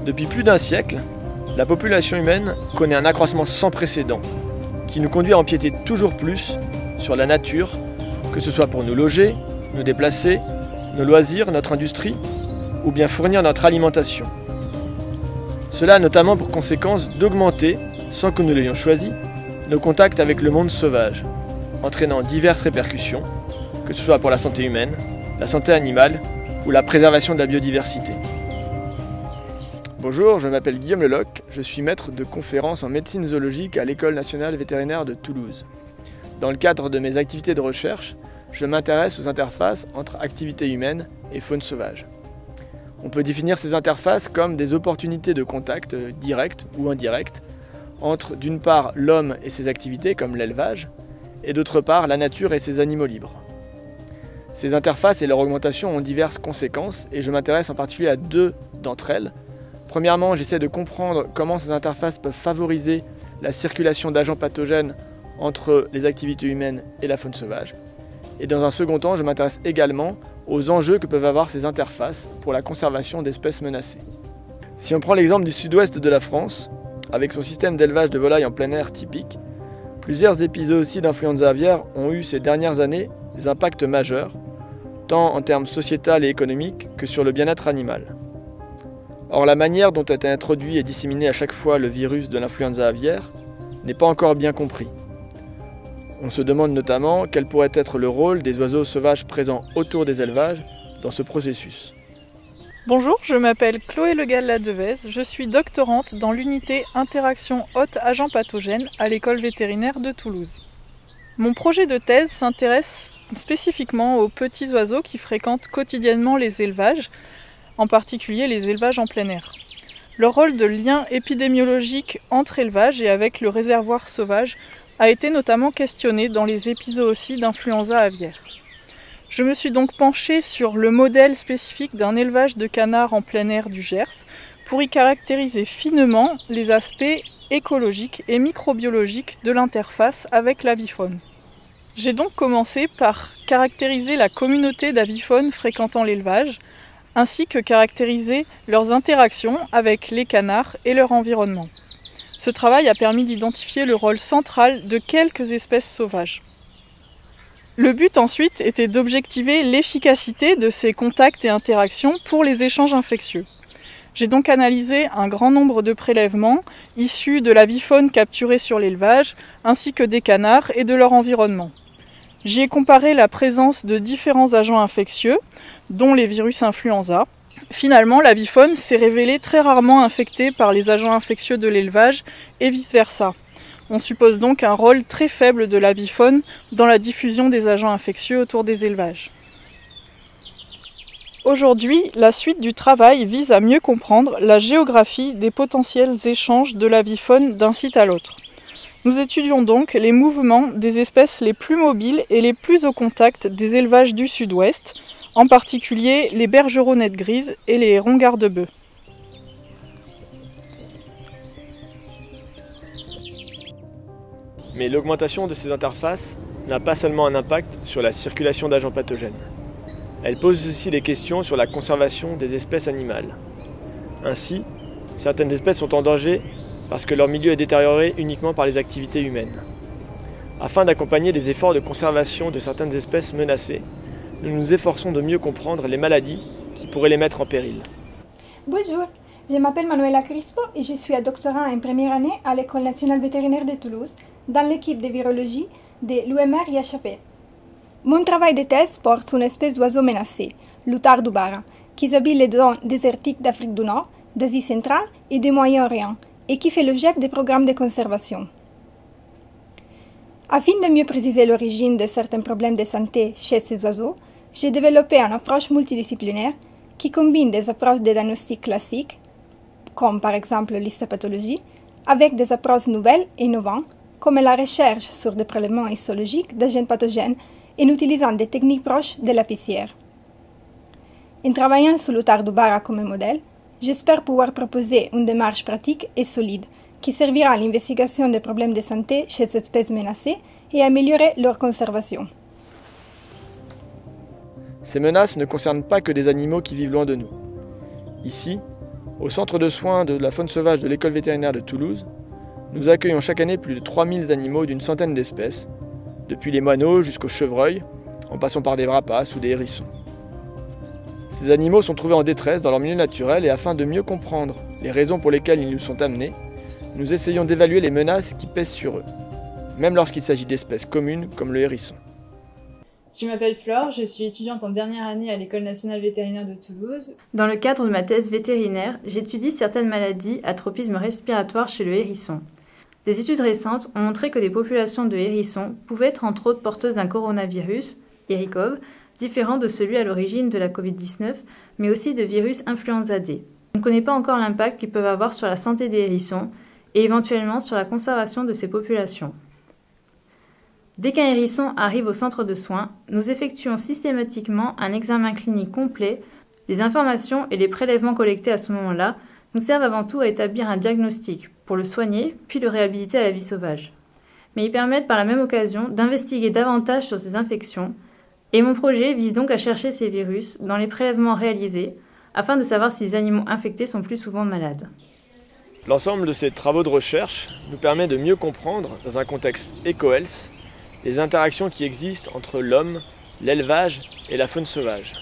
Depuis plus d'un siècle, la population humaine connaît un accroissement sans précédent qui nous conduit à empiéter toujours plus sur la nature, que ce soit pour nous loger, nous déplacer, nos loisirs, notre industrie ou bien fournir notre alimentation. Cela a notamment pour conséquence d'augmenter, sans que nous l'ayons choisi, nos contacts avec le monde sauvage, entraînant diverses répercussions, que ce soit pour la santé humaine, la santé animale ou la préservation de la biodiversité. Bonjour, je m'appelle Guillaume Leloc, je suis maître de conférences en médecine zoologique à l'École nationale vétérinaire de Toulouse. Dans le cadre de mes activités de recherche, je m'intéresse aux interfaces entre activités humaines et faune sauvage. On peut définir ces interfaces comme des opportunités de contact direct ou indirect entre d'une part l'homme et ses activités comme l'élevage et d'autre part la nature et ses animaux libres. Ces interfaces et leur augmentation ont diverses conséquences et je m'intéresse en particulier à deux d'entre elles. Premièrement, j'essaie de comprendre comment ces interfaces peuvent favoriser la circulation d'agents pathogènes entre les activités humaines et la faune sauvage. Et dans un second temps, je m'intéresse également aux enjeux que peuvent avoir ces interfaces pour la conservation d'espèces menacées. Si on prend l'exemple du sud-ouest de la France, avec son système d'élevage de volailles en plein air typique, plusieurs épisodes aussi d'influenza aviaire ont eu ces dernières années des impacts majeurs, tant en termes sociétal et économiques que sur le bien-être animal. Or, la manière dont a été introduit et disséminé à chaque fois le virus de l'influenza aviaire n'est pas encore bien compris. On se demande notamment quel pourrait être le rôle des oiseaux sauvages présents autour des élevages dans ce processus. Bonjour, je m'appelle Chloé Le Gall-Ladevez, je suis doctorante dans l'unité Interaction hôte-agents pathogènes à l'école vétérinaire de Toulouse. Mon projet de thèse s'intéresse spécifiquement aux petits oiseaux qui fréquentent quotidiennement les élevages, en particulier les élevages en plein air. Leur rôle de lien épidémiologique entre élevages et avec le réservoir sauvage a été notamment questionné dans les épisodes aussi d'influenza aviaire. Je me suis donc penchée sur le modèle spécifique d'un élevage de canards en plein air du Gers pour y caractériser finement les aspects écologiques et microbiologiques de l'interface avec l'avifaune. J'ai donc commencé par caractériser la communauté d'aviphones fréquentant l'élevage, ainsi que caractériser leurs interactions avec les canards et leur environnement. Ce travail a permis d'identifier le rôle central de quelques espèces sauvages. Le but ensuite était d'objectiver l'efficacité de ces contacts et interactions pour les échanges infectieux. J'ai donc analysé un grand nombre de prélèvements issus de l'avifaune capturée sur l'élevage, ainsi que des canards et de leur environnement. J'y ai comparé la présence de différents agents infectieux, dont les virus influenza. Finalement, l'avifaune s'est révélée très rarement infectée par les agents infectieux de l'élevage et vice-versa. On suppose donc un rôle très faible de l'avifaune dans la diffusion des agents infectieux autour des élevages. Aujourd'hui, la suite du travail vise à mieux comprendre la géographie des potentiels échanges de l'avifaune d'un site à l'autre. Nous étudions donc les mouvements des espèces les plus mobiles et les plus au contact des élevages du sud-ouest, en particulier les bergeronnette grises et les hérons garde-bœufs. Mais l'augmentation de ces interfaces n'a pas seulement un impact sur la circulation d'agents pathogènes. Elle pose aussi des questions sur la conservation des espèces animales. Ainsi, certaines espèces sont en danger parce que leur milieu est détérioré uniquement par les activités humaines. Afin d'accompagner les efforts de conservation de certaines espèces menacées, nous nous efforçons de mieux comprendre les maladies qui pourraient les mettre en péril. Bonjour, je m'appelle Manuela Crispo et je suis doctorant en première année à l'École nationale vétérinaire de Toulouse dans l'équipe de virologie de l'UMR IHP. Mon travail de thèse porte sur une espèce d'oiseau menacé, l'outard du Bara, qui habite les zones désertiques d'Afrique du Nord, d'Asie centrale et du Moyen-Orient et qui fait l'objet de programmes de conservation. Afin de mieux préciser l'origine de certains problèmes de santé chez ces oiseaux, j'ai développé une approche multidisciplinaire qui combine des approches de diagnostic classiques, comme par exemple l'histopathologie, avec des approches nouvelles et innovantes, comme la recherche sur des prélèvements histologiques d'agents pathogènes en utilisant des techniques proches de la PCR. En travaillant sur l'outard du Bara comme modèle, j'espère pouvoir proposer une démarche pratique et solide qui servira à l'investigation des problèmes de santé chez ces espèces menacées et à améliorer leur conservation. Ces menaces ne concernent pas que des animaux qui vivent loin de nous. Ici, Au centre de soins de la faune sauvage de l'école vétérinaire de Toulouse, nous accueillons chaque année plus de 3000 animaux d'une centaine d'espèces, depuis les moineaux jusqu'aux chevreuils, en passant par des rapaces ou des hérissons. Ces animaux sont trouvés en détresse dans leur milieu naturel et afin de mieux comprendre les raisons pour lesquelles ils nous sont amenés, nous essayons d'évaluer les menaces qui pèsent sur eux, même lorsqu'il s'agit d'espèces communes comme le hérisson. Je m'appelle Flore, je suis étudiante en dernière année à l'École nationale vétérinaire de Toulouse. Dans le cadre de ma thèse vétérinaire, j'étudie certaines maladies à tropisme respiratoire chez le hérisson. Des études récentes ont montré que des populations de hérissons pouvaient être entre autres porteuses d'un coronavirus, Héricov, différent de celui à l'origine de la Covid-19, mais aussi de virus influenza D. On ne connaît pas encore l'impact qu'ils peuvent avoir sur la santé des hérissons et éventuellement sur la conservation de ces populations. Dès qu'un hérisson arrive au centre de soins, nous effectuons systématiquement un examen clinique complet. Les informations et les prélèvements collectés à ce moment-là nous servent avant tout à établir un diagnostic pour le soigner, puis le réhabiliter à la vie sauvage. Mais ils permettent par la même occasion d'investiguer davantage sur ces infections, et mon projet vise donc à chercher ces virus dans les prélèvements réalisés, afin de savoir si les animaux infectés sont plus souvent malades. L'ensemble de ces travaux de recherche nous permet de mieux comprendre, dans un contexte éco-health, les interactions qui existent entre l'homme, l'élevage et la faune sauvage.